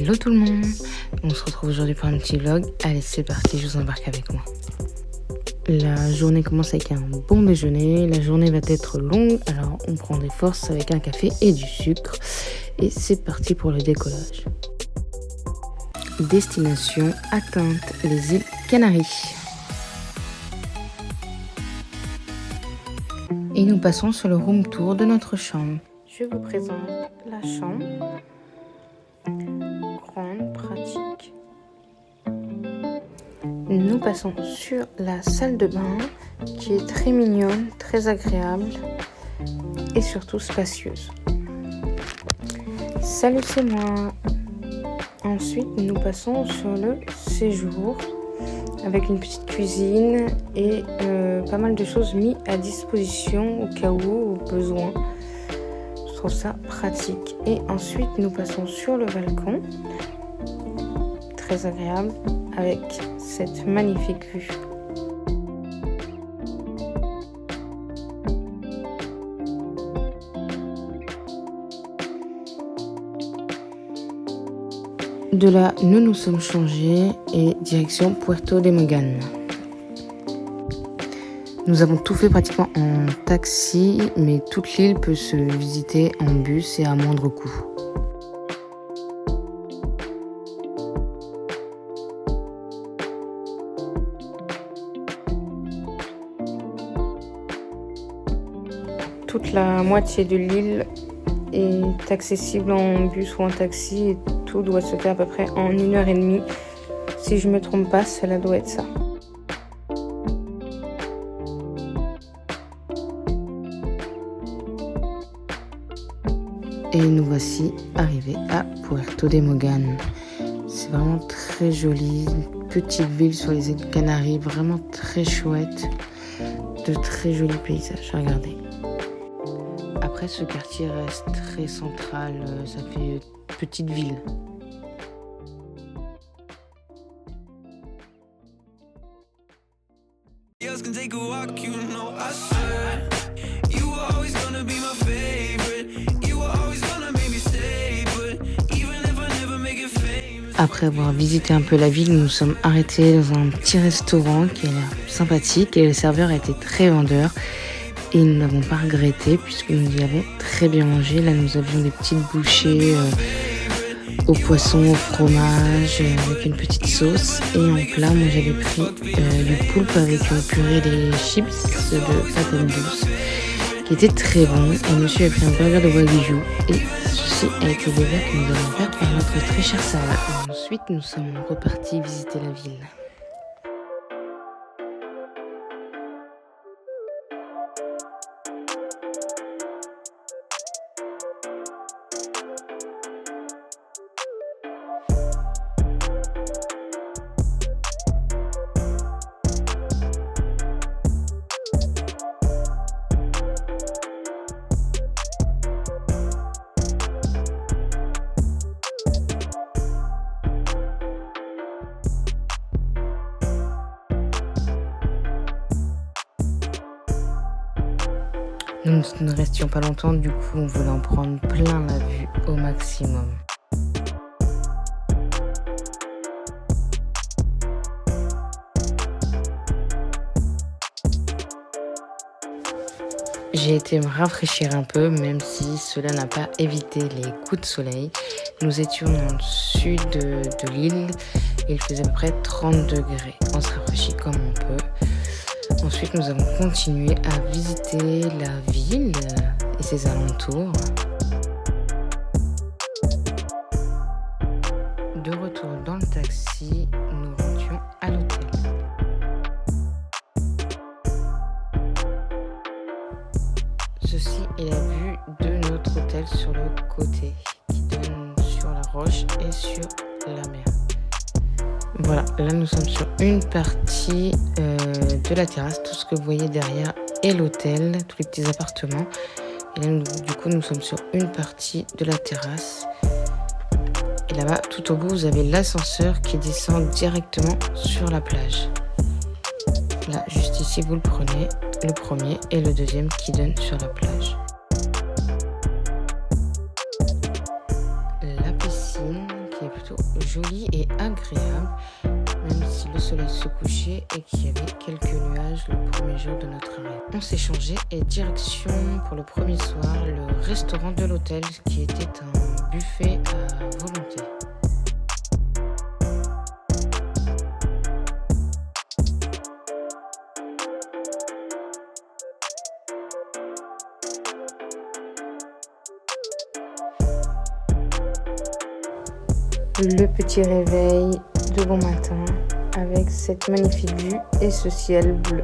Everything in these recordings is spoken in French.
Hello tout le monde, on se retrouve aujourd'hui pour un petit vlog. Allez c'est parti, je vous embarque avec moi. La journée commence avec un bon déjeuner, la journée va être longue, alors on prend des forces avec un café et du sucre. Et c'est parti pour le décollage. Destination atteinte, les îles Canaries. Et nous passons sur le room tour de notre chambre. Je vous présente la chambre. Grande, pratique. Nous passons sur la salle de bain qui est très mignonne, très agréable et surtout spacieuse. Salut, c'est moi. Ensuite, nous passons sur le séjour avec une petite cuisine et pas mal de choses mises à disposition au cas où, au besoin. Je trouve ça pratique. Et ensuite, nous passons sur le balcon, très agréable, avec cette magnifique vue. De là, nous nous sommes changés et direction Puerto de Mogán. Nous avons tout fait pratiquement en taxi, mais toute l'île peut se visiter en bus et à moindre coût. Toute la moitié de l'île est accessible en bus ou en taxi et tout doit se faire à peu près en 1h30. Si je me trompe pas, cela doit être ça. Et nous voici arrivés à Puerto de Mogán. C'est vraiment très joli, une petite ville sur les îles Canaries, vraiment très chouette, de très jolis paysages, regardez. Après, ce quartier reste très central, ça fait petite ville. Après avoir visité un peu la ville, nous nous sommes arrêtés dans un petit restaurant qui a l'air sympathique et le serveur a été très vendeur. Et nous n'avons pas regretté puisque nous y avons très bien mangé. Là, nous avions des petites bouchées au poisson, au fromage, avec une petite sauce. Et en plat, moi j'avais pris du poulpe avec une purée des chips de patates douces qui était très bon. Et monsieur a pris un burger de wagyu. Et ceci a été des verres que nous avons fait par notre très cher serveur. Ensuite, nous sommes repartis visiter la ville. Nous ne restions pas longtemps, du coup on voulait en prendre plein la vue au maximum. J'ai été me rafraîchir un peu, même si cela n'a pas évité les coups de soleil. Nous étions dans le sud de l'île, il faisait à peu près 30 degrés. On se rafraîchit comme on peut. Ensuite, nous avons continué à visiter la ville et ses alentours. De retour dans le taxi, nous rentrions à l'hôtel. Ceci est la vue de notre hôtel sur le côté, qui donne sur la roche et sur la mer. Voilà, là nous sommes sur une partie de la terrasse. Tout ce que vous voyez derrière est l'hôtel, tous les petits appartements. Et là, du coup, nous sommes sur une partie de la terrasse. Et là-bas, tout au bout, vous avez l'ascenseur qui descend directement sur la plage. Là, juste ici, vous le prenez, le premier et le deuxième qui donnent sur la plage. La piscine qui est plutôt joli et agréable, même si le soleil se couchait et qu'il y avait quelques nuages le premier jour de notre arrivée. On s'est changé et direction pour le premier soir le restaurant de l'hôtel qui était un buffet à volonté. Le petit réveil de bon matin avec cette magnifique vue et ce ciel bleu.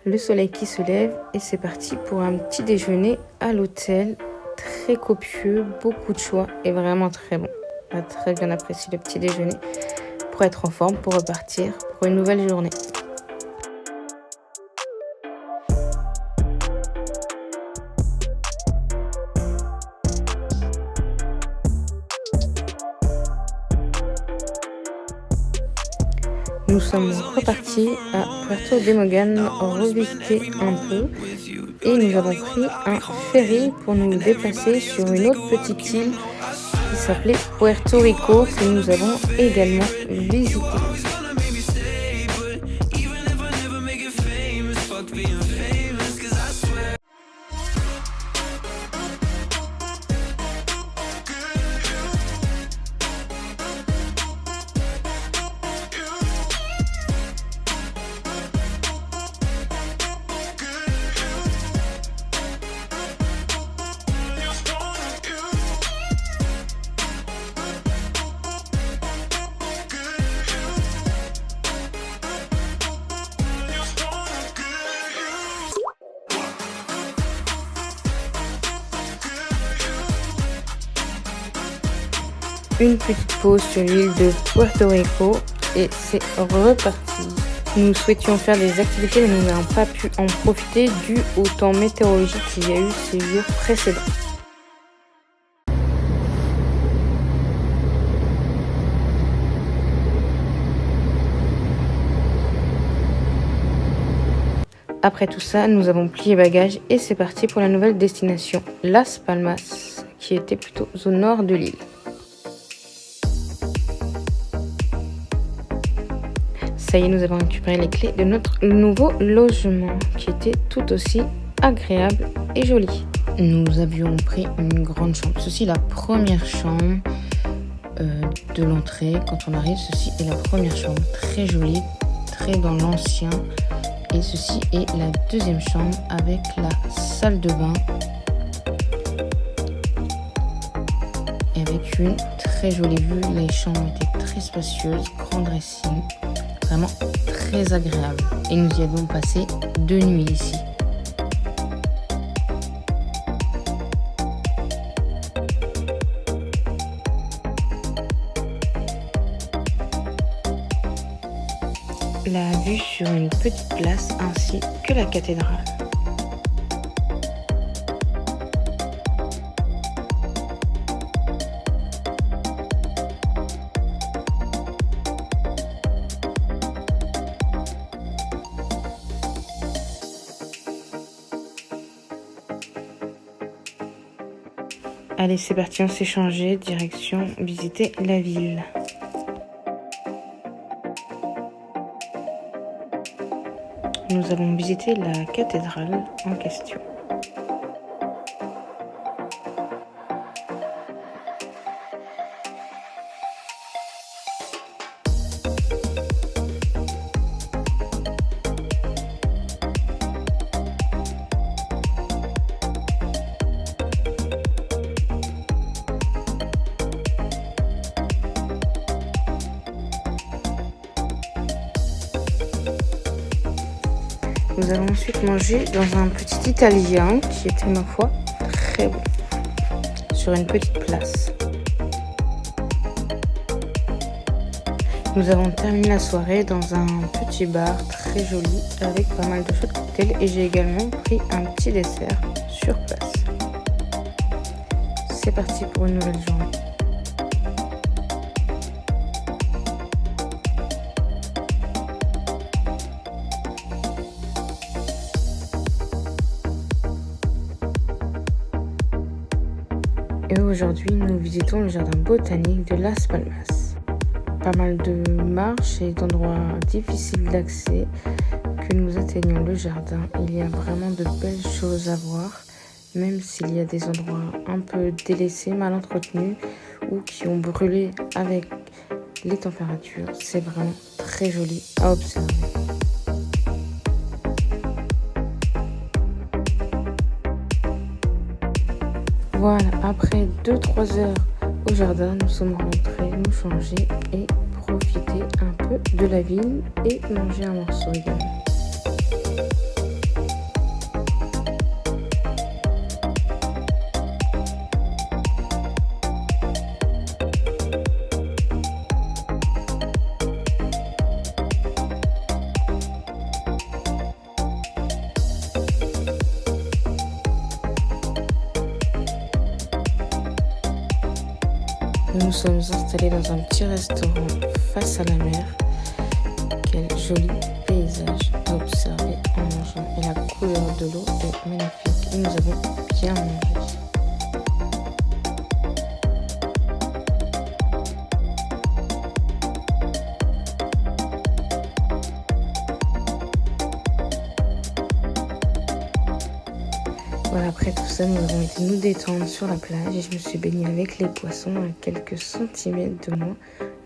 Le soleil qui se lève et c'est parti pour un petit déjeuner à l'hôtel. Très copieux, beaucoup de choix et vraiment très bon. On a très bien apprécié le petit déjeuner pour être en forme, pour repartir pour une nouvelle journée. Nous sommes repartis à Puerto de Morgan revisiter un peu et nous avons pris un ferry pour nous déplacer sur une autre petite île qui s'appelait Puerto Rico que nous avons également visité. Une petite pause sur l'île de Puerto Rico et c'est reparti. Nous souhaitions faire des activités mais nous n'avons pas pu en profiter dû au temps météorologique qu'il y a eu ces jours précédents. Après tout ça, nous avons plié bagages et c'est parti pour la nouvelle destination, Las Palmas, qui était plutôt au nord de l'île. Ça y est, nous avons récupéré les clés de notre nouveau logement qui était tout aussi agréable et joli. Nous avions pris une grande chambre. Ceci est la première chambre de l'entrée. Quand on arrive, ceci est la première chambre. Très jolie, très dans l'ancien. Et ceci est la deuxième chambre avec la salle de bain. Et avec une très jolie vue. Les chambres étaient très spacieuses, grand dressing. Vraiment très agréable. Et nous y avions passé 2 nuits ici. La vue sur une petite place ainsi que la cathédrale. Allez, c'est parti, on s'est changé, direction visiter la ville. Nous avons visité la cathédrale en question. Nous avons ensuite mangé dans un petit italien qui était, ma foi, très bon, sur une petite place. Nous avons terminé la soirée dans un petit bar très joli avec pas mal de choix de cocktails et j'ai également pris un petit dessert sur place. C'est parti pour une nouvelle journée. Aujourd'hui, nous visitons le jardin botanique de Las Palmas. Pas mal de marches et d'endroits difficiles d'accès que nous atteignons le jardin. Il y a vraiment de belles choses à voir, même s'il y a des endroits un peu délaissés, mal entretenus ou qui ont brûlé avec les températures. C'est vraiment très joli à observer. Voilà, après 2-3 heures au jardin, nous sommes rentrés nous changer et profiter un peu de la ville et manger un morceau également. Nous nous sommes installés dans un petit restaurant face à la mer. Quel joli paysage à observer en mangeant. Et la couleur de l'eau est magnifique. Et nous avons bien mangé. Voilà, après tout ça, nous avons été nous détendre sur la plage et je me suis baignée avec les poissons à quelques centimètres de moi.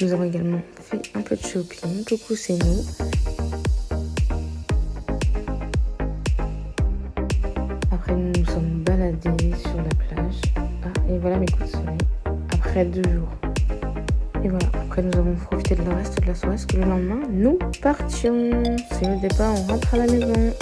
Nous avons également fait un peu de shopping. Coucou, c'est nous. Après, nous nous sommes baladés sur la plage. Ah, et voilà mes coups de soleil. Après 2 jours. Et voilà, après nous avons profité de le reste de la soirée parce que le lendemain, nous partions. C'est le départ, on rentre à la maison.